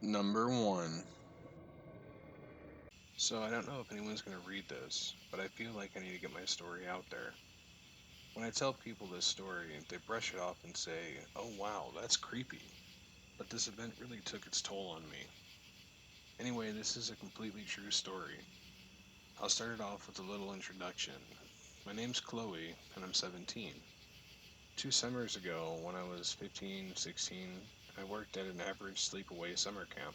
Number one. So I don't know if anyone's going to read this, but I feel like I need to get my story out there. When I tell people this story, they brush it off and say, "Oh wow, that's creepy." But this event really took its toll on me. Anyway, this is a completely true story. I'll start it off with a little introduction. My name's Chloe, and I'm 17. 2 summers ago, when I was 15, 16, I worked at an average sleepaway summer camp.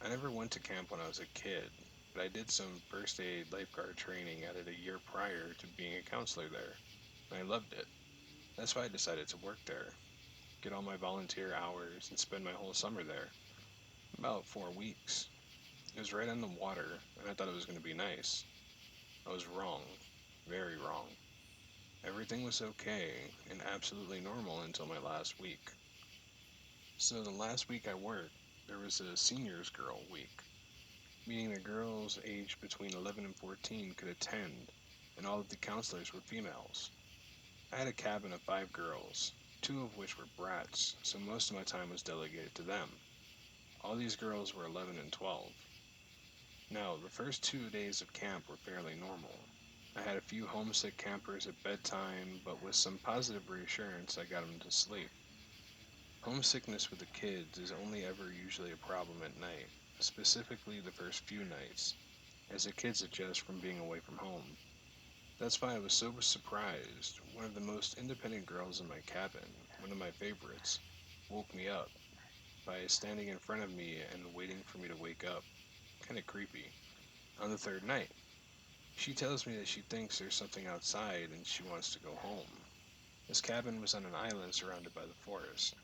I never went to camp when I was a kid, but I did some first aid lifeguard training at it a year prior to being a counselor there, and I loved it. That's why I decided to work there, get all my volunteer hours, and spend my whole summer there. About 4 weeks. It was right on the water, and I thought it was going to be nice. I was wrong. Very wrong. Everything was okay and absolutely normal until my last week. So, the last week I worked, there was a seniors girl week, meaning that girls aged between 11 and 14 could attend, and all of the counselors were females. I had a cabin of 5 girls, two of which were brats, so most of my time was delegated to them. All these girls were 11 and 12. Now, the first 2 days of camp were fairly normal. I had a few homesick campers at bedtime, but with some positive reassurance, I got them to sleep. Homesickness with the kids is only ever usually a problem at night, specifically the first few nights, as the kids adjust from being away from home. That's why I was so surprised. One of the most independent girls in my cabin, one of my favorites, woke me up by standing in front of me and waiting for me to wake up. Kinda creepy. On the third night, she tells me that she thinks there's something outside and she wants to go home. This cabin was on an island surrounded by the forest.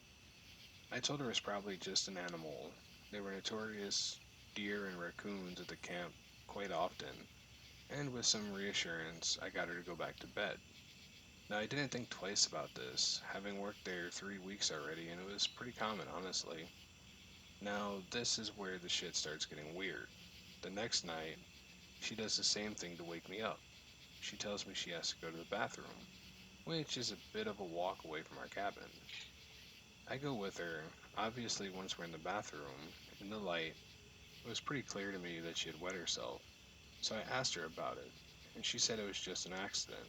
I told her it's probably just an animal. There were notorious deer and raccoons at the camp quite often, and with some reassurance, I got her to go back to bed. Now, I didn't think twice about this, having worked there 3 weeks already, and it was pretty common, honestly. Now, this is where the shit starts getting weird. The next night, she does the same thing to wake me up. She tells me she has to go to the bathroom, which is a bit of a walk away from our cabin. I go with her. Obviously, once we're in the bathroom, in the light, it was pretty clear to me that she had wet herself, so I asked her about it, and she said it was just an accident.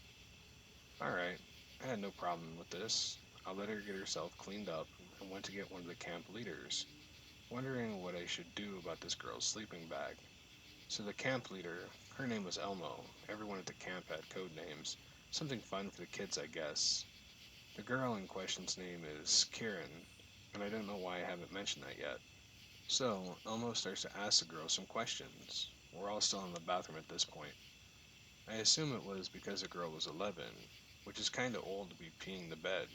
Alright, I had no problem with this. I let her get herself cleaned up and went to get one of the camp leaders, wondering what I should do about this girl's sleeping bag. So the camp leader, her name was Elmo, everyone at the camp had code names, something fun for the kids, I guess. The girl in question's name is Kieran, and I don't know why I haven't mentioned that yet. So Elmo starts to ask the girl some questions. We're all still in the bathroom at this point. I assume it was because the girl was 11, which is kinda old to be peeing the bed,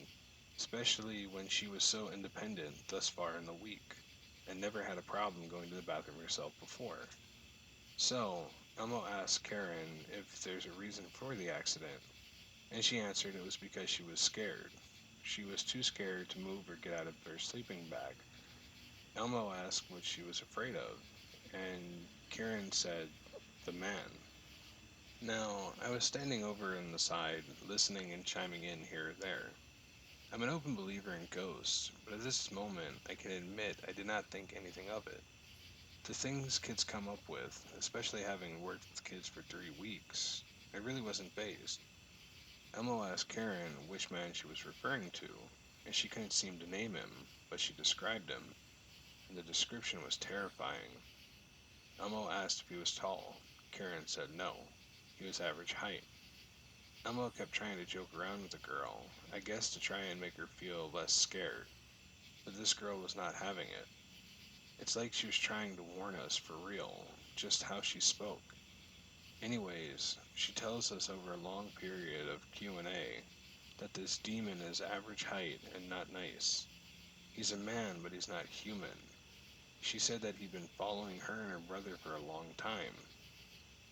especially when she was so independent thus far in the week, and never had a problem going to the bathroom herself before. So, Elmo asked Karen if there's a reason for the accident, and she answered it was because she was scared. She was too scared to move or get out of her sleeping bag. Elmo asked what she was afraid of, and Karen said, the man. Now, I was standing over on the side, listening and chiming in here and there. I'm an open believer in ghosts, but at this moment, I can admit I did not think anything of it. The things kids come up with, especially having worked with kids for 3 weeks, I really wasn't phased. Elmo asked Karen which man she was referring to, and she couldn't seem to name him, but she described him, and the description was terrifying. Elmo asked if he was tall. Karen said no, he was average height. Elmo kept trying to joke around with the girl, I guess to try and make her feel less scared, but this girl was not having it. It's like she was trying to warn us for real, just how she spoke. Anyways, she tells us over a long period of Q&A that this demon is average height and not nice. He's a man, but he's not human. She said that he'd been following her and her brother for a long time.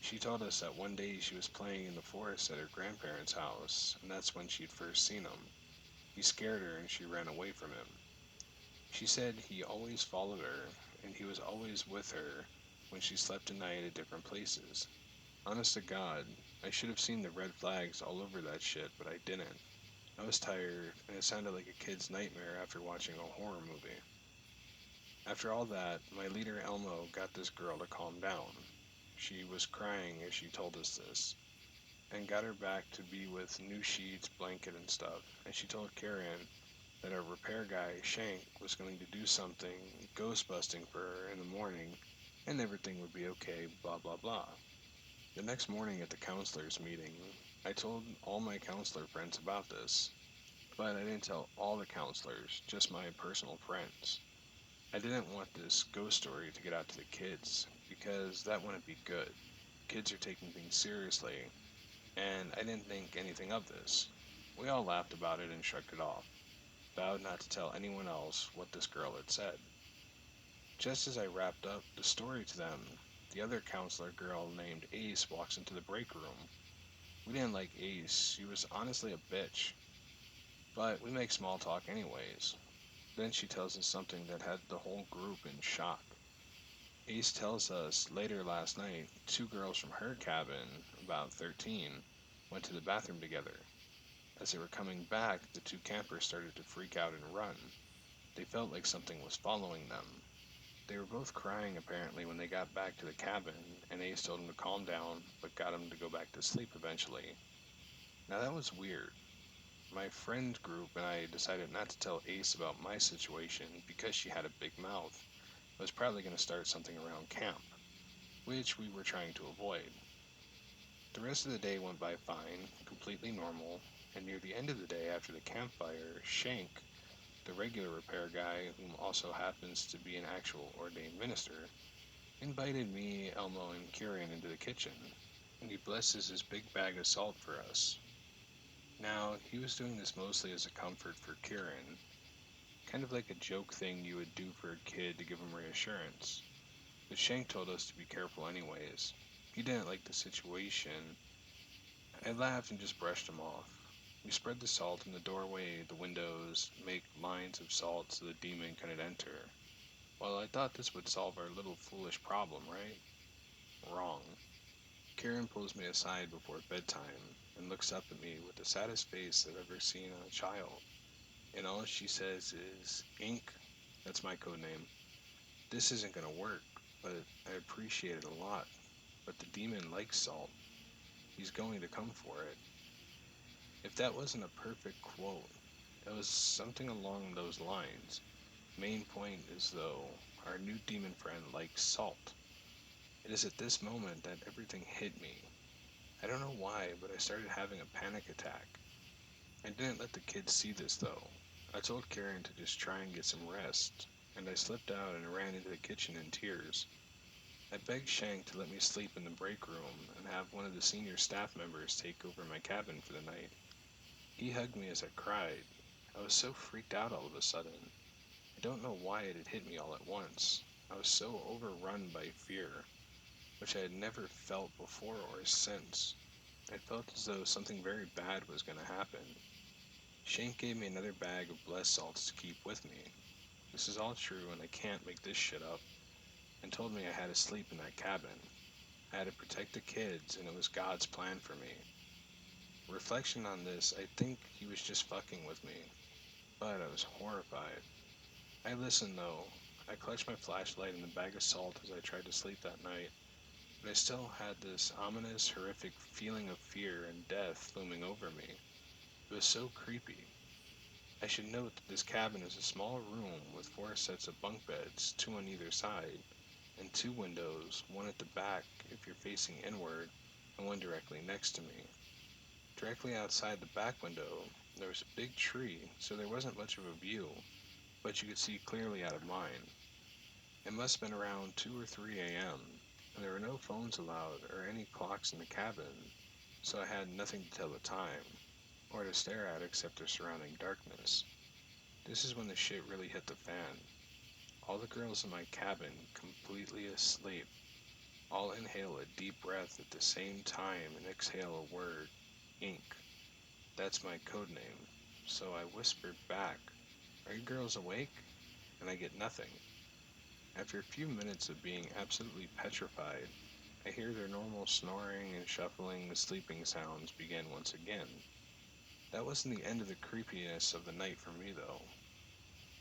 She told us that one day she was playing in the forest at her grandparents' house, and that's when she'd first seen him. He scared her and she ran away from him. She said he always followed her, and he was always with her when she slept at night at different places. Honest to God, I should have seen the red flags all over that shit, but I didn't. I was tired, and it sounded like a kid's nightmare after watching a horror movie. After all that, my leader Elmo got this girl to calm down. She was crying as she told us this, and got her back to be with new sheets, blanket, and stuff. And she told Karen that our repair guy, Shank, was going to do something ghost busting for her in the morning, and everything would be okay, blah blah blah. The next morning at the counselors' meeting, I told all my counselor friends about this, but I didn't tell all the counselors, just my personal friends. I didn't want this ghost story to get out to the kids, because that wouldn't be good. Kids are taking things seriously, and I didn't think anything of this. We all laughed about it and shrugged it off, vowed not to tell anyone else what this girl had said. Just as I wrapped up the story to them, the other counselor girl named Ace walks into the break room. We didn't like Ace, she was honestly a bitch, but we make small talk anyways. Then she tells us something that had the whole group in shock. Ace tells us later last night, two girls from her cabin, about 13, went to the bathroom together. As they were coming back, the two campers started to freak out and run. They felt like something was following them. They were both crying apparently when they got back to the cabin, and Ace told them to calm down, but got them to go back to sleep eventually. Now that was weird. My friend group and I decided not to tell Ace about my situation because she had a big mouth. I was probably going to start something around camp, which we were trying to avoid. The rest of the day went by fine, completely normal, and near the end of the day after the campfire, Shank, the regular repair guy, whom also happens to be an actual ordained minister, invited me, Elmo, and Kieran into the kitchen, and he blesses his big bag of salt for us. Now, he was doing this mostly as a comfort for Kieran, kind of like a joke thing you would do for a kid to give him reassurance. But Shank told us to be careful anyways. He didn't like the situation. I laughed and just brushed him off. We spread the salt in the doorway, the windows, make lines of salt so the demon couldn't enter. Well, I thought this would solve our little foolish problem, right? Wrong. Karen pulls me aside before bedtime and looks up at me with the saddest face I've ever seen on a child. And all she says is, Ink, that's my code name. This isn't going to work, but I appreciate it a lot. But the demon likes salt. He's going to come for it. If that wasn't a perfect quote, it was something along those lines. Main point is, though, our new demon friend likes salt. It is at this moment that everything hit me. I don't know why, but I started having a panic attack. I didn't let the kids see this, though. I told Karen to just try and get some rest, and I slipped out and ran into the kitchen in tears. I begged Shank to let me sleep in the break room and have one of the senior staff members take over my cabin for the night. He hugged me as I cried. I was so freaked out all of a sudden. I don't know why it had hit me all at once. I was so overrun by fear, which I had never felt before or since. I felt as though something very bad was going to happen. Shank gave me another bag of blessed salts to keep with me. This is all true and I can't make this shit up. And told me I had to sleep in that cabin. I had to protect the kids and it was God's plan for me. Reflection on this, I think he was just fucking with me, but I was horrified. I listened though. I clutched my flashlight and the bag of salt as I tried to sleep that night, but I still had this ominous, horrific feeling of fear and death looming over me. It was so creepy. I should note that this cabin is a small room with four sets of bunk beds, two on either side, and two windows, one at the back if you're facing inward, and one directly next to me. Directly outside the back window, there was a big tree, so there wasn't much of a view, but you could see clearly out of mine. It must have been around 2 or 3 a.m., and there were no phones allowed or any clocks in the cabin, so I had nothing to tell the time, or to stare at except the surrounding darkness. This is when the shit really hit the fan. All the girls in my cabin, completely asleep, all inhale a deep breath at the same time and exhale a word, ink. That's my code name. So I whispered back, Are you girls awake? And I get nothing. After a few minutes of being absolutely petrified, I hear their normal snoring and shuffling sleeping sounds begin once again. That wasn't the end of the creepiness of the night for me, though.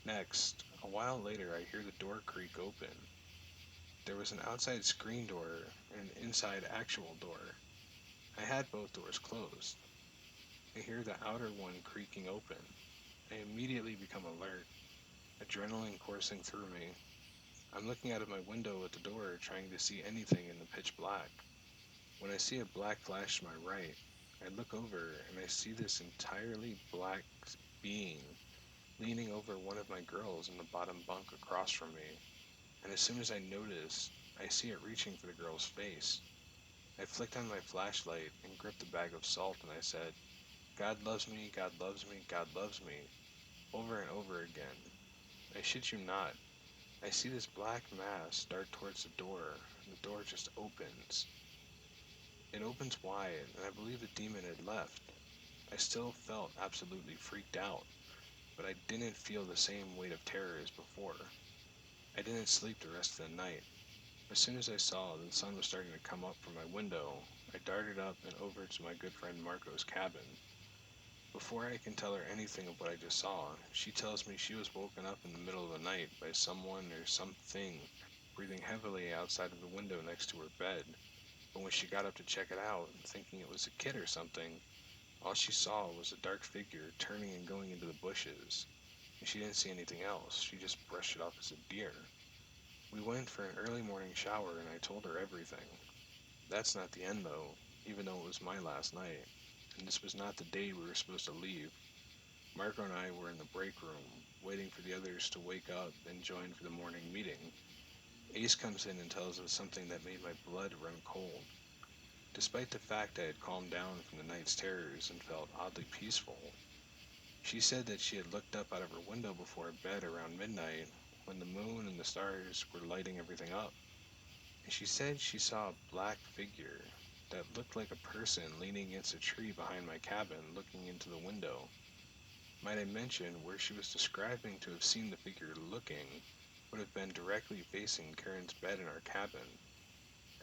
Next, a while later, I hear the door creak open. There was an outside screen door and an inside actual door. I had both doors closed. I hear the outer one creaking open. I immediately become alert, adrenaline coursing through me. I'm looking out of my window at the door, trying to see anything in the pitch black. When I see a black flash to my right, I look over and I see this entirely black being leaning over one of my girls in the bottom bunk across from me. And as soon as I notice, I see it reaching for the girl's face. I flicked on my flashlight and gripped the bag of salt and I said, God loves me, God loves me, God loves me, over and over again. I shit you not. I see this black mass dart towards the door, and the door just opens. It opens wide, and I believe the demon had left. I still felt absolutely freaked out, but I didn't feel the same weight of terror as before. I didn't sleep the rest of the night. As soon as I saw that the sun was starting to come up from my window, I darted up and over to my good friend Marco's cabin. Before I can tell her anything of what I just saw, she tells me she was woken up in the middle of the night by someone or something breathing heavily outside of the window next to her bed. But when she got up to check it out, thinking it was a kid or something, all she saw was a dark figure turning and going into the bushes. And she didn't see anything else. She just brushed it off as a deer. We went for an early morning shower and I told her everything. That's not the end though, even though it was my last night. And this was not the day we were supposed to leave. Marco and I were in the break room, waiting for the others to wake up and join for the morning meeting. Ace comes in and tells us something that made my blood run cold. Despite the fact I had calmed down from the night's terrors and felt oddly peaceful, she said that she had looked up out of her window before bed around midnight when the moon and the stars were lighting everything up. And she said she saw a black figure that looked like a person leaning against a tree behind my cabin looking into the window. Might I mention where she was describing to have seen the figure looking would have been directly facing Karen's bed in our cabin.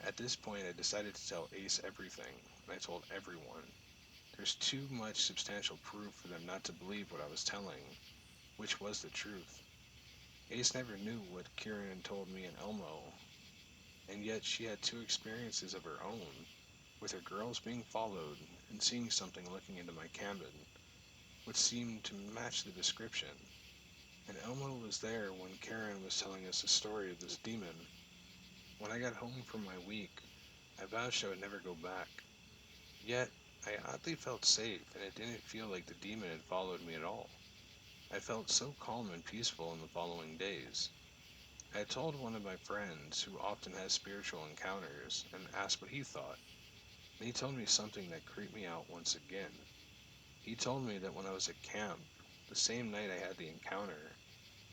At this point, I decided to tell Ace everything, and I told everyone. There's too much substantial proof for them not to believe what I was telling, which was the truth. Ace never knew what Kieran had told me and Elmo, and yet she had two experiences of her own, with her girls being followed and seeing something looking into my cabin, which seemed to match the description. And Elmo was there when Karen was telling us the story of this demon. When I got home from my week, I vowed I would never go back. Yet, I oddly felt safe, and it didn't feel like the demon had followed me at all. I felt so calm and peaceful in the following days. I had told one of my friends who often has spiritual encounters and asked what he thought, and he told me something that creeped me out once again. He told me that when I was at camp, the same night I had the encounter,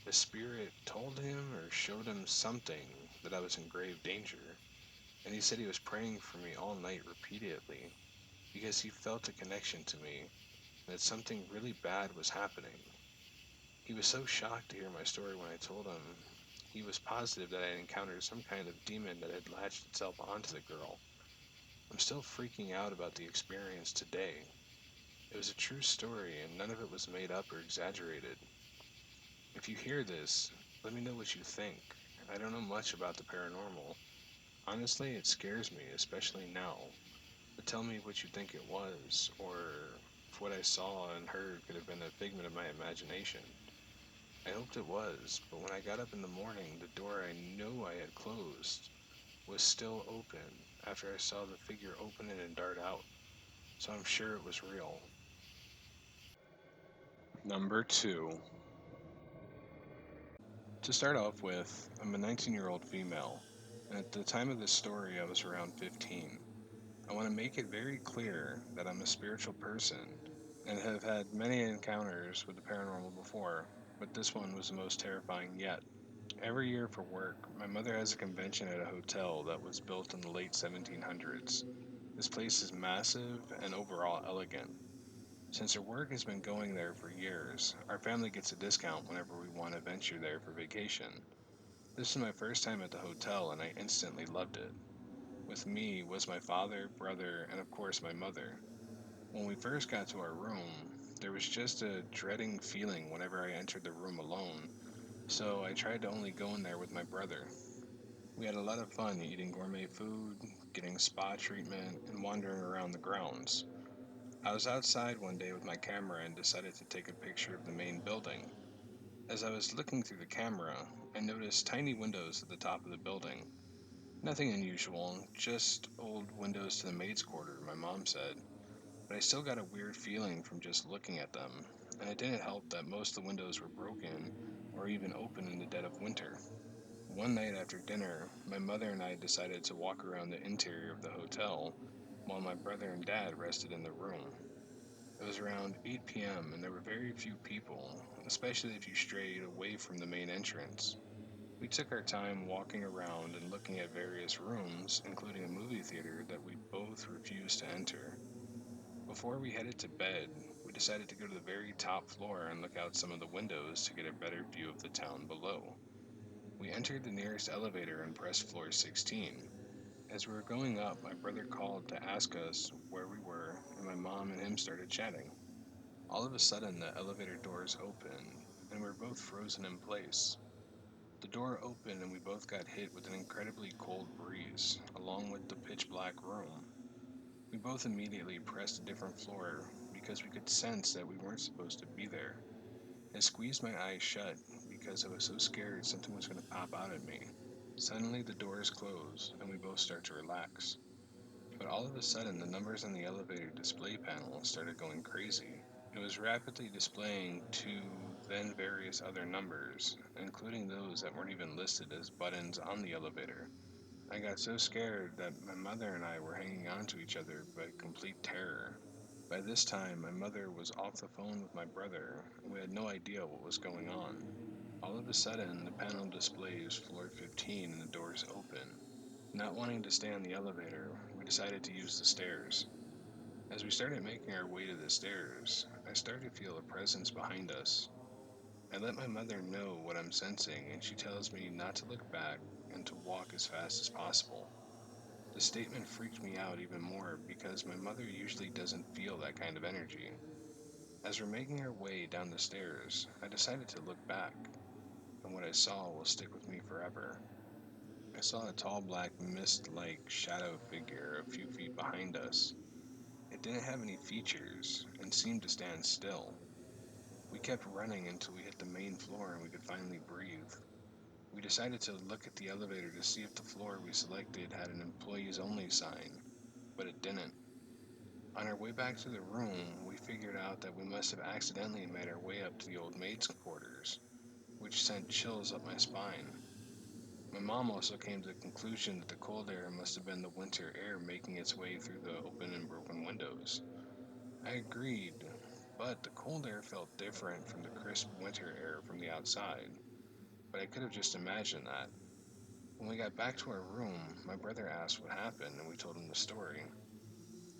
the spirit told him or showed him something that I was in grave danger, and he said he was praying for me all night repeatedly because he felt a connection to me and that something really bad was happening. He was so shocked to hear my story when I told him. He was positive that I had encountered some kind of demon that had latched itself onto the girl. I'm still freaking out about the experience today. It was a true story and none of it was made up or exaggerated. If you hear this, let me know what you think. I don't know much about the paranormal. Honestly, it scares me, especially now. But tell me what you think it was, or if what I saw and heard could have been a figment of my imagination. I hoped it was, but when I got up in the morning, the door I knew I had closed was still open after I saw the figure open it and dart out, so I'm sure it was real. Number two. To start off with, I'm a 19-year-old female, and at the time of this story, I was around 15. I want to make it very clear that I'm a spiritual person and have had many encounters with the paranormal before, but this one was the most terrifying yet. Every year for work, my mother has a convention at a hotel that was built in the late 1700s. This place is massive and overall elegant. Since her work has been going there for years, our family gets a discount whenever we want to venture there for vacation. This is my first time at the hotel and I instantly loved it. With me was my father, brother, and of course my mother. When we first got to our room, There was just a dreading feeling whenever I entered the room alone, so I tried to only go in there with my brother. We had a lot of fun eating gourmet food, getting spa treatment, and wandering around the grounds. I was outside one day with my camera and decided to take a picture of the main building. As I was looking through the camera, I noticed tiny windows at the top of the building. Nothing unusual, just old windows to the maid's quarter, my mom said. But I still got a weird feeling from just looking at them, and it didn't help that most of the windows were broken or even open in the dead of winter. One night after dinner, my mother and I decided to walk around the interior of the hotel while my brother and dad rested in the room. It was around 8 p.m., and there were very few people, especially if you strayed away from the main entrance. We took our time walking around and looking at various rooms, including a movie theater that we both refused to enter. Before we headed to bed, we decided to go to the very top floor and look out some of the windows to get a better view of the town below. We entered the nearest elevator and pressed floor 16. As we were going up, my brother called to ask us where we were, and my mom and him started chatting. All of a sudden, the elevator doors opened, and we were both frozen in place. The door opened, and we both got hit with an incredibly cold breeze, along with the pitch black room. We both immediately pressed a different floor because we could sense that we weren't supposed to be there. I squeezed my eyes shut because I was so scared something was going to pop out at me. Suddenly, the doors close, and we both start to relax. But all of a sudden, the numbers on the elevator display panel started going crazy. It was rapidly displaying two, then various other numbers, including those that weren't even listed as buttons on the elevator. I got so scared that my mother and I were hanging on to each other by complete terror. By this time, my mother was off the phone with my brother, and we had no idea what was going on. All of a sudden, the panel displays floor 15 and the doors open. Not wanting to stay on the elevator, we decided to use the stairs. As we started making our way to the stairs, I started to feel a presence behind us. I let my mother know what I'm sensing, and she tells me not to look back and to walk as fast as possible. The statement freaked me out even more because my mother usually doesn't feel that kind of energy. As we're making our way down the stairs, I decided to look back, and what I saw will stick with me forever. I saw a tall black mist like shadow figure a few feet behind us. It didn't have any features and seemed to stand still. We kept running until we hit the main floor and we could finally breathe. We decided to look at the elevator to see if the floor we selected had an employees only sign, but it didn't. On our way back to the room, we figured out that we must have accidentally made our way up to the old maid's quarters, which sent chills up my spine. My mom also came to the conclusion that the cold air must have been the winter air making its way through the open and broken windows. I agreed, but the cold air felt different from the crisp winter air from the outside, but I could have just imagined that. When we got back to our room, my brother asked what happened, and we told him the story.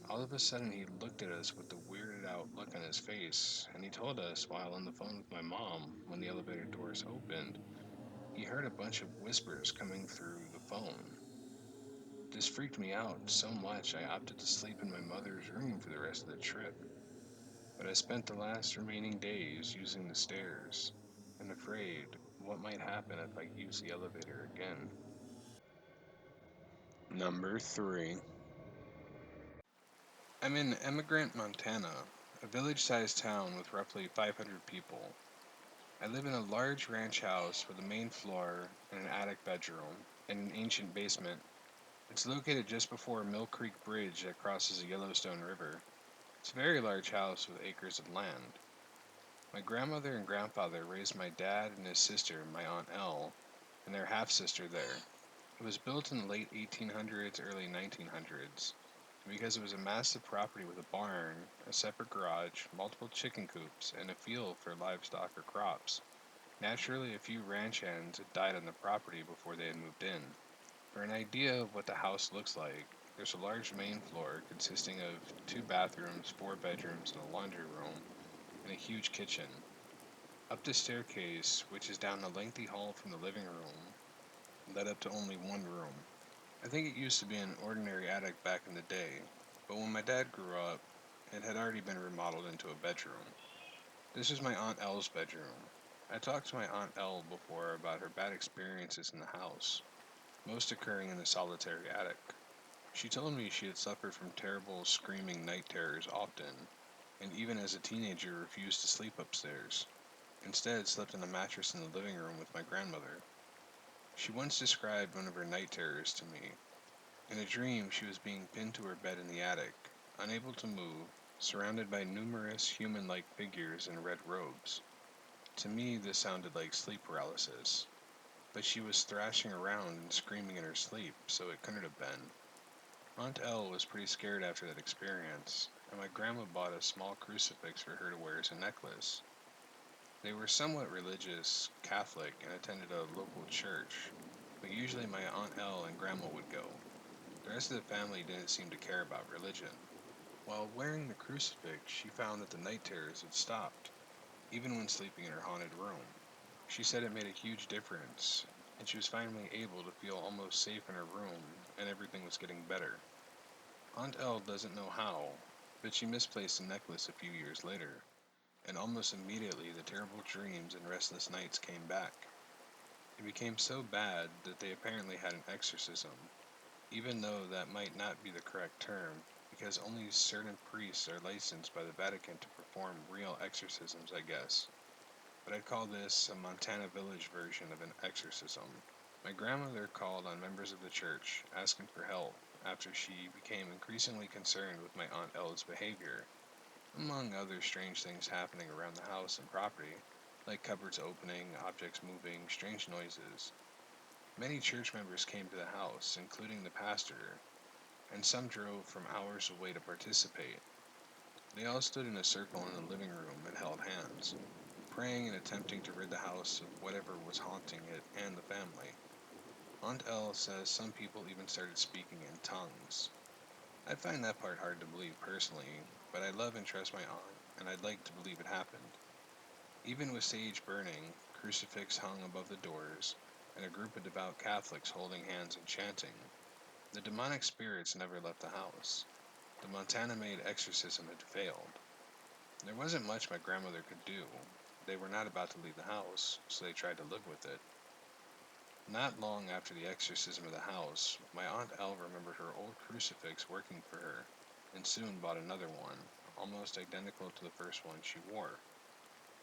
All of a sudden, he looked at us with the weirded out look on his face, and he told us while on the phone with my mom when the elevator doors opened, he heard a bunch of whispers coming through the phone. This freaked me out so much I opted to sleep in my mother's room for the rest of the trip, but I spent the last remaining days using the stairs, and afraid what might happen if I use the elevator again. Number 3. I'm in Emigrant, Montana, a village sized town with roughly 500 people. I live in a large ranch house with a main floor and an attic bedroom and an ancient basement. It's located just before Mill Creek Bridge that crosses the Yellowstone River. It's a very large house with acres of land. My grandmother and grandfather raised my dad and his sister, my Aunt Elle, and their half sister there. It was built in the late 1800s, early 1900s. Because it was a massive property with a barn, a separate garage, multiple chicken coops, and a field for livestock or crops. Naturally, a few ranch hands had died on the property before they had moved in. For an idea of what the house looks like, there's a large main floor consisting of two bathrooms, four bedrooms, and a laundry room, and a huge kitchen. Up the staircase, which is down a lengthy hall from the living room, led up to only one room. I think it used to be an ordinary attic back in the day, but when my dad grew up, it had already been remodeled into a bedroom. This is my Aunt Elle's bedroom. I talked to my Aunt Elle before about her bad experiences in the house, most occurring in the solitary attic. She told me she had suffered from terrible screaming night terrors often, and even as a teenager refused to sleep upstairs. Instead, slept on a mattress in the living room with my grandmother. She once described one of her night terrors to me. In a dream, she was being pinned to her bed in the attic, unable to move, surrounded by numerous human like figures in red robes. To me, this sounded like sleep paralysis, but she was thrashing around and screaming in her sleep, so it couldn't have been. Aunt Elle was pretty scared after that experience, and my grandma bought a small crucifix for her to wear as a necklace. They were somewhat religious, Catholic, and attended a local church, but usually my Aunt Elle and Grandma would go. The rest of the family didn't seem to care about religion. While wearing the crucifix, she found that the night terrors had stopped, even when sleeping in her haunted room. She said it made a huge difference, and she was finally able to feel almost safe in her room, and everything was getting better. Aunt Elle doesn't know how, but she misplaced the necklace a few years later, and almost immediately the terrible dreams and restless nights came back. It became so bad that they apparently had an exorcism, even though that might not be the correct term, because only certain priests are licensed by the Vatican to perform real exorcisms, I guess. But I'd call this a Montana Village version of an exorcism. My grandmother called on members of the church, asking for help, after she became increasingly concerned with my Aunt Ella's behavior, among other strange things happening around the house and property, like cupboards opening, objects moving, strange noises. Many church members came to the house, including the pastor, and some drove from hours away to participate. They all stood in a circle in the living room and held hands, praying and attempting to rid the house of whatever was haunting it and the family. Aunt Elle says some people even started speaking in tongues. I find that part hard to believe personally, but I love and trust my aunt, and I'd like to believe it happened. Even with sage burning, crucifix hung above the doors, and a group of devout Catholics holding hands and chanting, the demonic spirits never left the house. The Montana made exorcism had failed. There wasn't much my grandmother could do. They were not about to leave the house, so they tried to live with it. Not long after the exorcism of the house, my Aunt Elle remembered her old crucifix working for her, and soon bought another one, almost identical to the first one she wore.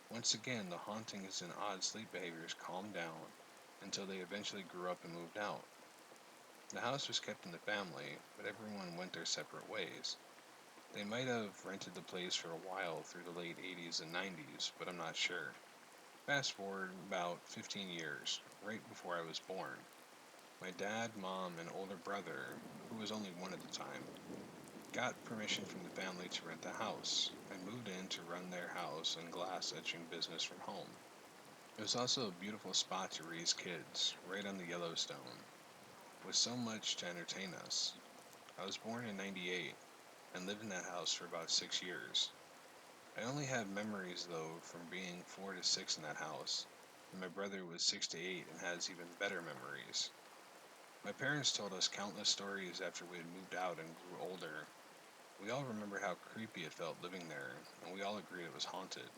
Once again, the hauntings and odd sleep behaviors calmed down until they eventually grew up and moved out. The house was kept in the family, but everyone went their separate ways. They might have rented the place for a while through the late 80s and 90s, but I'm not sure. Fast forward about 15 years, right before I was born. My dad, mom, and older brother, who was only one at the time, got permission from the family to rent the house and moved in to run their house and glass etching business from home. It was also a beautiful spot to raise kids, right on the Yellowstone, with so much to entertain us. I was born in '98 and lived in that house for about 6 years. I only have memories, though, from being 4 to 6 in that house, and my brother was 6 to 8 and has even better memories. My parents told us countless stories after we had moved out and grew older. We all remember how creepy it felt living there, and we all agreed it was haunted.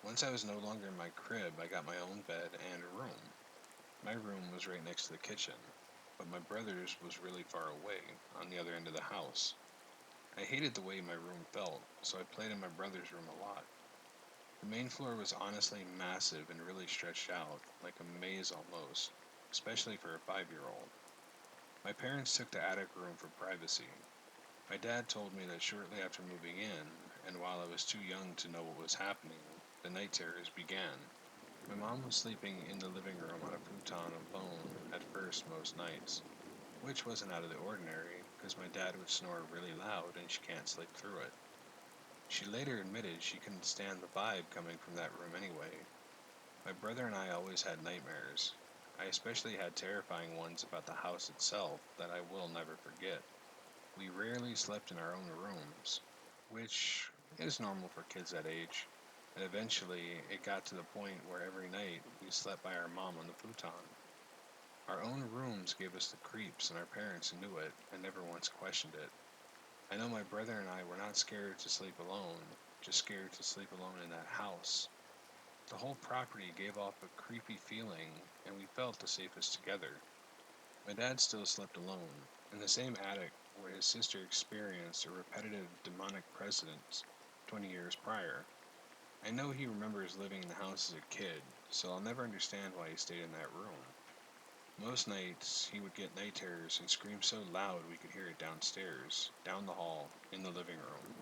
Once I was no longer in my crib, I got my own bed and a room. My room was right next to the kitchen, but my brother's was really far away, on the other end of the house. I hated the way my room felt, so I played in my brother's room a lot. The main floor was honestly massive and really stretched out, like a maze almost, especially for a 5 year old. My parents took the attic room for privacy. My dad told me that shortly after moving in, and while I was too young to know what was happening, the night terrors began. My mom was sleeping in the living room on a futon alone at first most nights, which wasn't out of the ordinary because my dad would snore really loud and she can't sleep through it. She later admitted she couldn't stand the vibe coming from that room anyway. My brother and I always had nightmares. I especially had terrifying ones about the house itself that I will never forget. We rarely slept in our own rooms, which is normal for kids that age, and eventually it got to the point where every night we slept by our mom on the futon. Our own rooms gave us the creeps, and our parents knew it and never once questioned it. I know my brother and I were not scared to sleep alone, just scared to sleep alone in that house. The whole property gave off a creepy feeling, and we felt the safest together. My dad still slept alone, in the same attic where his sister experienced a repetitive demonic presence 20 years prior. I know he remembers living in the house as a kid, so I'll never understand why he stayed in that room. Most nights, he would get night terrors and scream so loud we could hear it downstairs, down the hall, in the living room.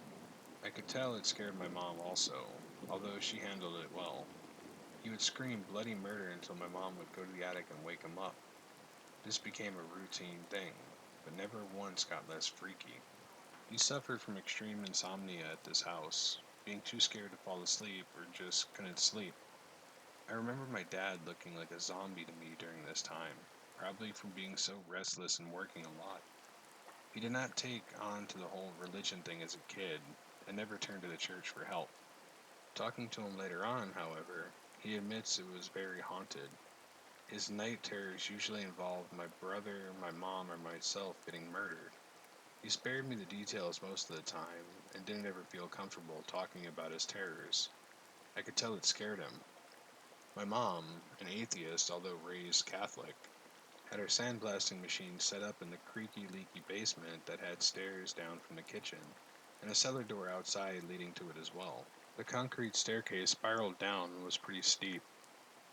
I could tell it scared my mom also, although she handled it well. He would scream bloody murder until my mom would go to the attic and wake him up. This became a routine thing, but never once got less freaky. He suffered from extreme insomnia at this house, being too scared to fall asleep or just couldn't sleep. I remember my dad looking like a zombie to me during this time, probably from being so restless and working a lot. He did not take on to the whole religion thing as a kid and never turned to the church for help. Talking to him later on, however, he admits it was very haunted. His night terrors usually involved my brother, my mom, or myself getting murdered. He spared me the details most of the time and didn't ever feel comfortable talking about his terrors. I could tell it scared him. My mom, an atheist although raised Catholic, had her sandblasting machine set up in the creaky, leaky basement that had stairs down from the kitchen and a cellar door outside leading to it as well. The concrete staircase spiraled down and was pretty steep.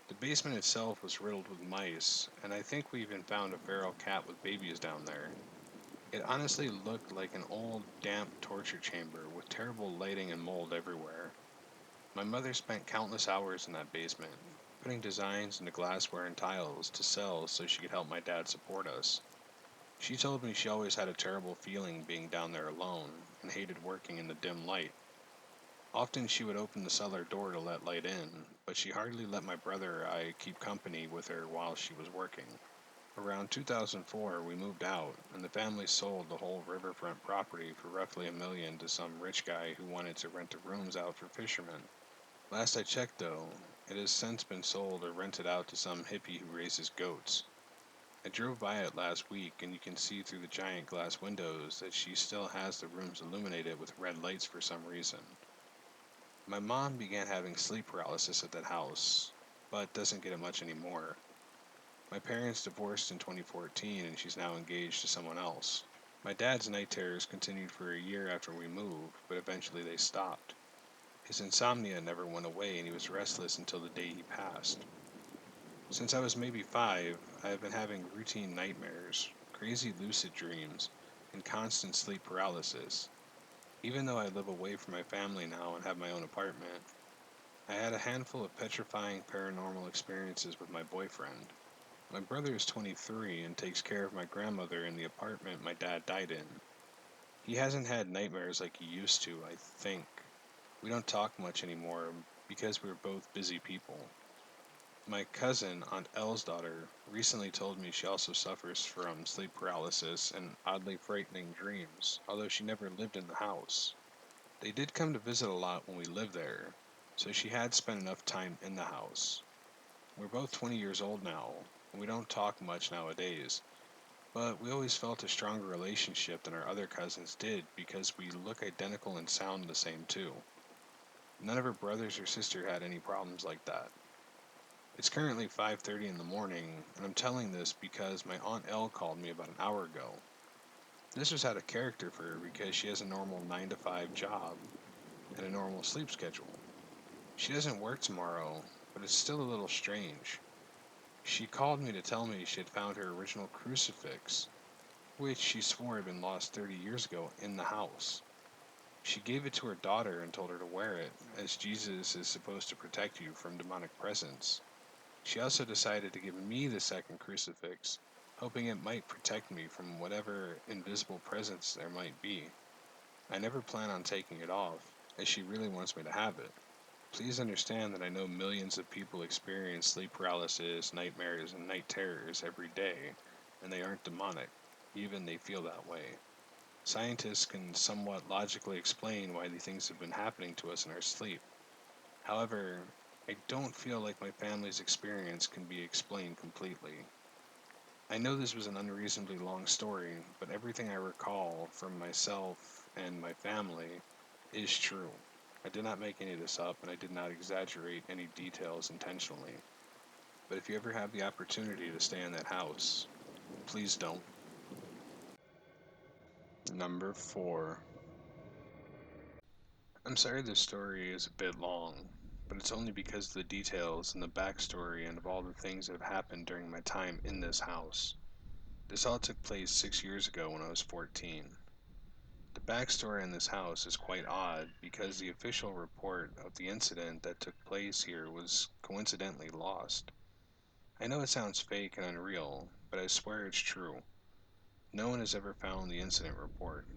The basement itself was riddled with mice, and I think we even found a feral cat with babies down there. It honestly looked like an old, damp torture chamber with terrible lighting and mold everywhere. My mother spent countless hours in that basement, putting designs into glassware and tiles to sell so she could help my dad support us. She told me she always had a terrible feeling being down there alone and hated working in the dim light. Often she would open the cellar door to let light in, but she hardly let my brother or I keep company with her while she was working. Around 2004, we moved out, and the family sold the whole riverfront property for roughly $1 million to some rich guy who wanted to rent the rooms out for fishermen. Last I checked, though, it has since been sold or rented out to some hippie who raises goats. I drove by it last week, and you can see through the giant glass windows that she still has the rooms illuminated with red lights for some reason. My mom began having sleep paralysis at that house, but doesn't get it much anymore. My parents divorced in 2014, and she's now engaged to someone else. My dad's night terrors continued for a year after we moved, but eventually they stopped. His insomnia never went away, and he was restless until the day he passed. Since I was maybe 5, I have been having routine nightmares, crazy lucid dreams, and constant sleep paralysis. Even though I live away from my family now and have my own apartment, I had a handful of petrifying paranormal experiences with my boyfriend. My brother is 23 and takes care of my grandmother in the apartment my dad died in. He hasn't had nightmares like he used to, I think. We don't talk much anymore because we're both busy people. My cousin, Aunt Elle's daughter, recently told me she also suffers from sleep paralysis and oddly frightening dreams, although she never lived in the house. They did come to visit a lot when we lived there, so she had spent enough time in the house. We're both 20 years old now, and we don't talk much nowadays, but we always felt a stronger relationship than our other cousins did because we look identical and sound the same too. None of her brothers or sister had any problems like that. It's currently 5:30 in the morning, and I'm telling this because my Aunt Elle called me about an hour ago. This was out of character for her because she has a normal 9 to 5 job and a normal sleep schedule. She doesn't work tomorrow, but it's still a little strange. She called me to tell me she had found her original crucifix, which she swore had been lost 30 years ago, in the house. She gave it to her daughter and told her to wear it, as Jesus is supposed to protect you from demonic presence. She also decided to give me the second crucifix, hoping it might protect me from whatever invisible presence there might be. I never plan on taking it off, as she really wants me to have it. Please understand that I know millions of people experience sleep paralysis, nightmares, and night terrors every day, and they aren't demonic, even they feel that way. Scientists can somewhat logically explain why these things have been happening to us in our sleep. However, I don't feel like my family's experience can be explained completely. I know this was an unreasonably long story, but everything I recall from myself and my family is true. I did not make any of this up, and I did not exaggerate any details intentionally. But if you ever have the opportunity to stay in that house, please don't. Number 4. I'm sorry this story is a bit long, but it's only because of the details and the backstory and of all the things that have happened during my time in this house. This all took place 6 years ago when I was 14. The backstory in this house is quite odd because the official report of the incident that took place here was coincidentally lost. I know it sounds fake and unreal, but I swear it's true. No one has ever found the incident report.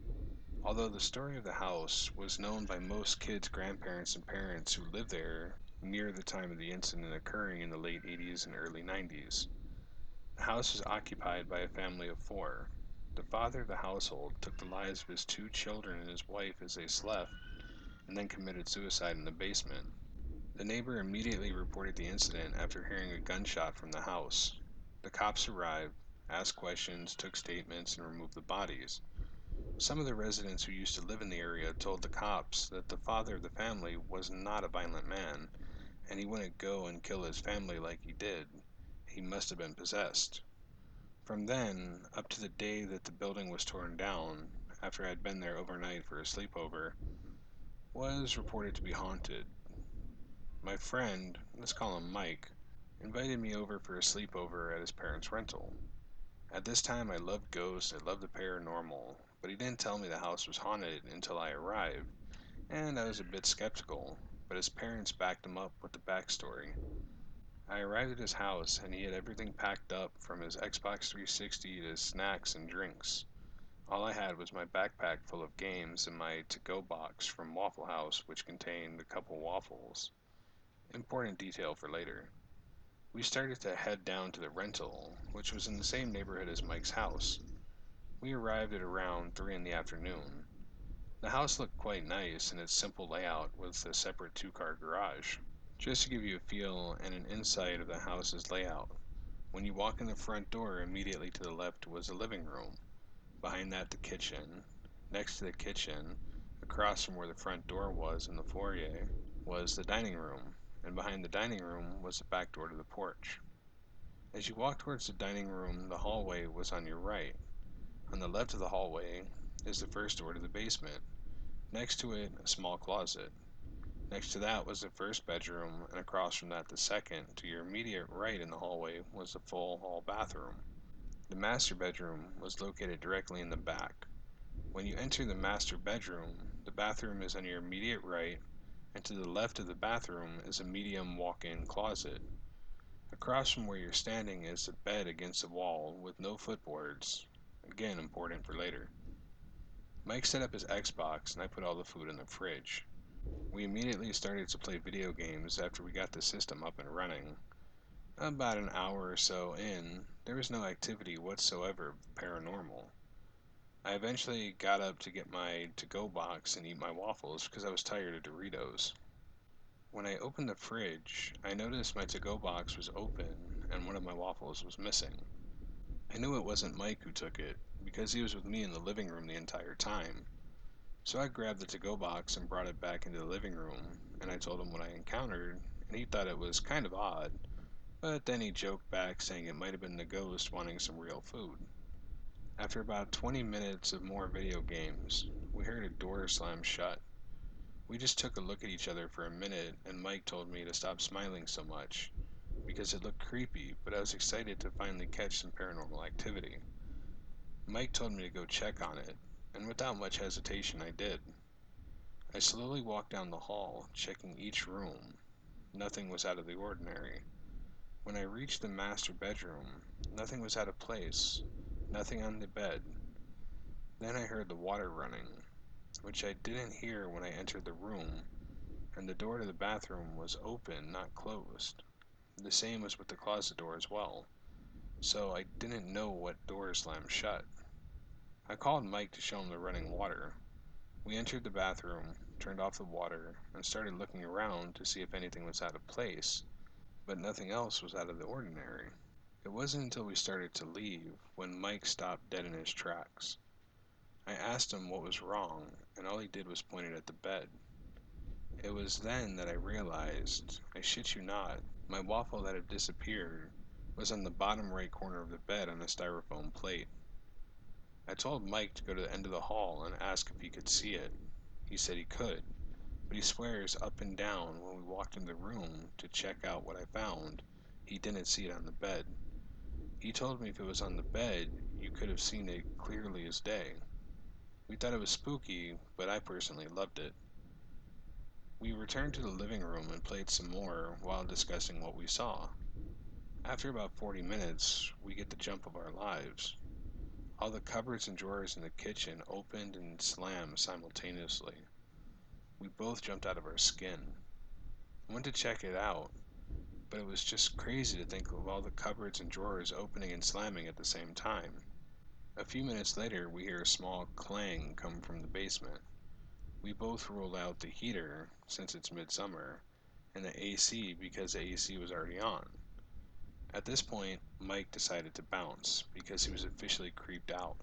Although the story of the house was known by most kids' grandparents and parents who lived there near the time of the incident occurring in the late 80s and early 90s. The house was occupied by a family of 4. The father of the household took the lives of his 2 children and his wife as they slept, and then committed suicide in the basement. The neighbor immediately reported the incident after hearing a gunshot from the house. The cops arrived, asked questions, took statements, and removed the bodies. Some of the residents who used to live in the area told the cops that the father of the family was not a violent man, and he wouldn't go and kill his family like he did. He must have been possessed. From then, up to the day that the building was torn down, after I had been there overnight for a sleepover, was reported to be haunted. My friend, let's call him Mike, invited me over for a sleepover at his parents' rental. At this time, I loved ghosts, I loved the paranormal, but he didn't tell me the house was haunted until I arrived, and I was a bit skeptical, but his parents backed him up with the backstory. I arrived at his house, and he had everything packed up from his Xbox 360 to snacks and drinks. All I had was my backpack full of games and my to-go box from Waffle House, which contained a couple waffles. Important detail for later. We started to head down to the rental, which was in the same neighborhood as Mike's house. We arrived at around 3 in the afternoon. The house looked quite nice in its simple layout with a separate 2-car garage. Just to give you a feel and an insight of the house's layout, when you walk in the front door, immediately to the left was a living room. Behind that, the kitchen. Next to the kitchen, across from where the front door was in the foyer, was the dining room, and behind the dining room was the back door to the porch. As you walk towards the dining room, the hallway was on your right. On the left of the hallway is the first door to the basement. Next to it, a small closet. Next to that was the first bedroom, and across from that, the second. To your immediate right in the hallway was the full hall bathroom. The master bedroom was located directly in the back. When you enter the master bedroom, the bathroom is on your immediate right, and to the left of the bathroom is a medium walk-in closet. Across from where you're standing is a bed against the wall with no footboards. Again, important for later. Mike set up his Xbox and I put all the food in the fridge. We immediately started to play video games after we got the system up and running. About an hour or so in, there was no activity whatsoever of the paranormal. I eventually got up to get my to-go box and eat my waffles because I was tired of Doritos. When I opened the fridge, I noticed my to-go box was open and one of my waffles was missing. I knew it wasn't Mike who took it because he was with me in the living room the entire time. So I grabbed the to-go box and brought it back into the living room, and I told him what I encountered, and he thought it was kind of odd, but then he joked back saying it might have been the ghost wanting some real food. After about 20 minutes of more video games, we heard a door slam shut. We just took a look at each other for a minute, and Mike told me to stop smiling so much, because it looked creepy, but I was excited to finally catch some paranormal activity. Mike told me to go check on it, and without much hesitation I did. I slowly walked down the hall, checking each room. Nothing was out of the ordinary. When I reached the master bedroom, nothing was out of place, nothing on the bed. Then I heard the water running, which I didn't hear when I entered the room, and the door to the bathroom was open, not closed. The same was with the closet door as well, so I didn't know what door slammed shut. I called Mike to show him the running water. We entered the bathroom, turned off the water, and started looking around to see if anything was out of place, but nothing else was out of the ordinary. It wasn't until we started to leave when Mike stopped dead in his tracks. I asked him what was wrong, and all he did was point it at the bed. It was then that I realized, I shit you not, my waffle that had disappeared was on the bottom right corner of the bed on a styrofoam plate. I told Mike to go to the end of the hall and ask if he could see it. He said he could, but he swears up and down when we walked in the room to check out what I found, he didn't see it on the bed. He told me if it was on the bed, you could have seen it clearly as day. We thought it was spooky, but I personally loved it. We returned to the living room and played some more while discussing what we saw. After about 40 minutes, we get the jump of our lives. All the cupboards and drawers in the kitchen opened and slammed simultaneously. We both jumped out of our skin. I went to check it out, but it was just crazy to think of all the cupboards and drawers opening and slamming at the same time. A few minutes later, we hear a small clang come from the basement. We both ruled out the heater, since it's midsummer, and the AC because the AC was already on. At this point, Mike decided to bounce because he was officially creeped out.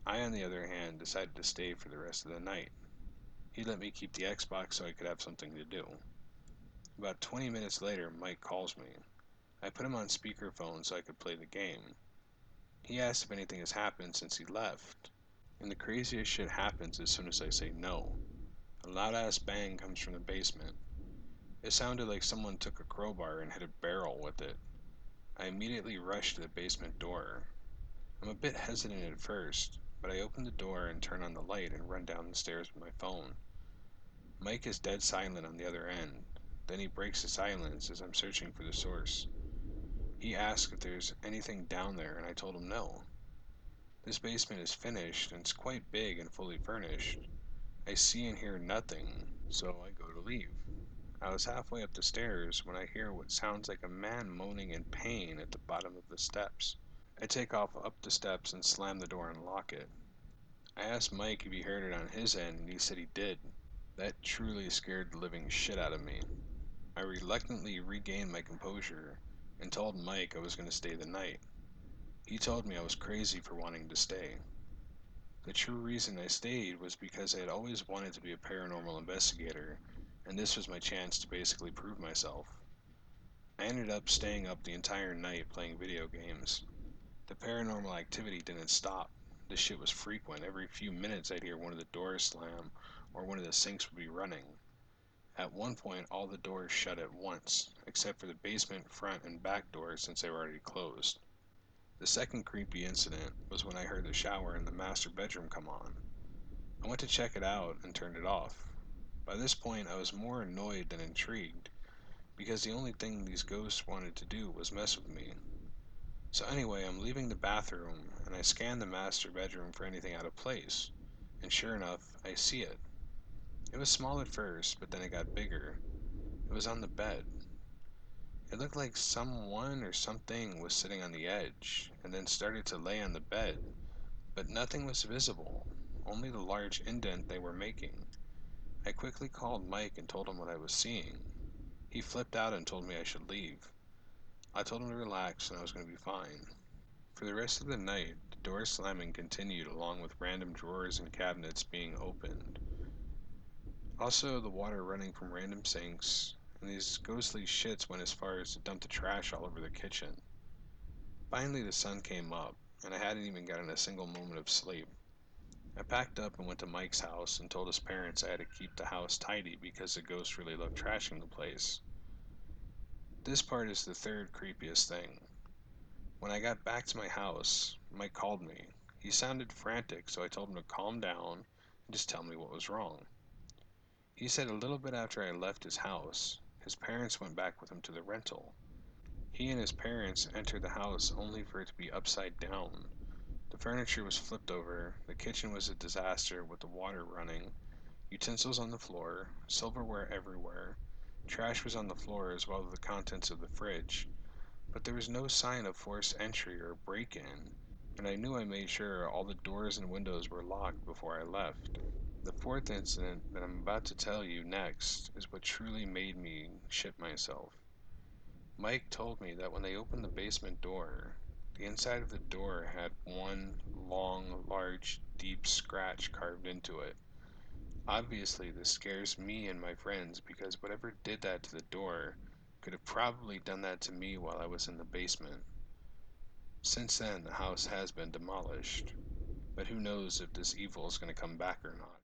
I, on the other hand, decided to stay for the rest of the night. He let me keep the Xbox so I could have something to do. About 20 minutes later, Mike calls me. I put him on speakerphone so I could play the game. He asks if anything has happened since he left, and the craziest shit happens as soon as I say no. A loud ass bang comes from the basement. It sounded like someone took a crowbar and hit a barrel with it. I immediately rushed to the basement door. I'm a bit hesitant at first, but I open the door and turn on the light and run down the stairs with my phone. Mike is dead silent on the other end. Then he breaks the silence as I'm searching for the source. He asks if there's anything down there, and I told him no. This basement is finished and it's quite big and fully furnished. I see and hear nothing, so I go to leave. I was halfway up the stairs when I hear what sounds like a man moaning in pain at the bottom of the steps. I take off up the steps and slam the door and lock it. I asked Mike if he heard it on his end, and he said he did. That truly scared the living shit out of me. I reluctantly regained my composure and told Mike I was going to stay the night. He told me I was crazy for wanting to stay. The true reason I stayed was because I had always wanted to be a paranormal investigator, and this was my chance to basically prove myself. I ended up staying up the entire night playing video games. The paranormal activity didn't stop. This shit was frequent. Every few minutes I'd hear one of the doors slam, or one of the sinks would be running. At one point, all the doors shut at once, except for the basement, front, and back doors since they were already closed. The second creepy incident was when I heard the shower in the master bedroom come on. I went to check it out and turned it off. By this point, I was more annoyed than intrigued, because the only thing these ghosts wanted to do was mess with me. So anyway, I'm leaving the bathroom, and I scan the master bedroom for anything out of place, and sure enough, I see it. It was small at first, but then it got bigger. It was on the bed. It looked like someone or something was sitting on the edge, and then started to lay on the bed, but nothing was visible, only the large indent they were making. I quickly called Mike and told him what I was seeing. He flipped out and told me I should leave. I told him to relax and I was going to be fine. For the rest of the night, the door slamming continued along with random drawers and cabinets being opened. Also, the water running from random sinks, and these ghostly shits went as far as to dump the trash all over the kitchen. Finally, the sun came up, and I hadn't even gotten a single moment of sleep. I packed up and went to Mike's house and told his parents I had to keep the house tidy because the ghosts really loved trashing the place. This part is the third creepiest thing. When I got back to my house, Mike called me. He sounded frantic, so I told him to calm down and just tell me what was wrong. He said a little bit after I left his house, his parents went back with him to the rental. He and his parents entered the house only for it to be upside down. The furniture was flipped over, the kitchen was a disaster with the water running, utensils on the floor, silverware everywhere, trash was on the floor as well as the contents of the fridge, but there was no sign of forced entry or break-in, and I knew I made sure all the doors and windows were locked before I left. The fourth incident that I'm about to tell you next is what truly made me shit myself. Mike told me that when they opened the basement door, the inside of the door had one long, large, deep scratch carved into it. Obviously, this scares me and my friends because whatever did that to the door could have probably done that to me while I was in the basement. Since then, the house has been demolished, but who knows if this evil is going to come back or not.